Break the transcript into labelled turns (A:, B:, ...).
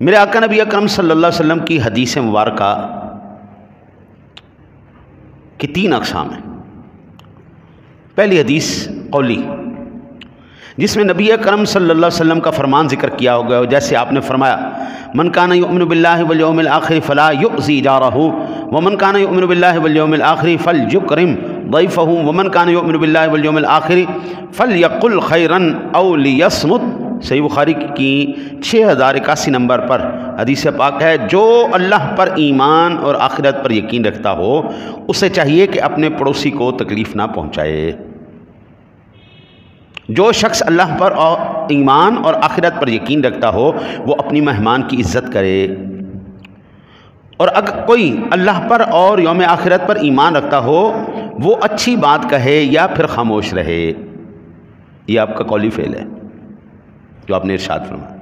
A: मेरे आका नबी अकरम सल्लल्लाहु अलैहि वसल्लम की हदीस मुबारक की 3 अक़साम हैं। पहली हदीस कौली, जिसमें नबी अकरम सल्लल्लाहु अलैहि वसल्लम का फरमान ज़िक्र किया हो गया, जैसे आपने फरमाया मन काना युमिनु बिल्लाहि वल यौमिल आखिर फ़ला युज़ी जारहू व मन काना युमिनु बिल्लाहि वल यौमिल आखिर फ़लयुकरिम ज़ैफ़हू व मन काना युमिनु बिल्लाहि वल यौमिल आखिर फ़लयक़ुल खैरन औ लियस्मुत। सही बुखारी की 6081 नंबर पर हदीस पाक है, जो अल्लाह पर ईमान और आखिरत पर यकीन रखता हो उसे चाहिए कि अपने पड़ोसी को तकलीफ़ ना पहुँचाए। जो शख्स अल्लाह पर और ईमान और आखिरत पर यकीन रखता हो वो अपनी मेहमान की इज़्ज़त करे, और अगर कोई अल्लाह पर और यौम आखिरत पर ईमान रखता हो वो अच्छी बात कहे या फिर खामोश रहे। ये आपका कौली फ़ेल है जो आपने इरशाद फरमाया।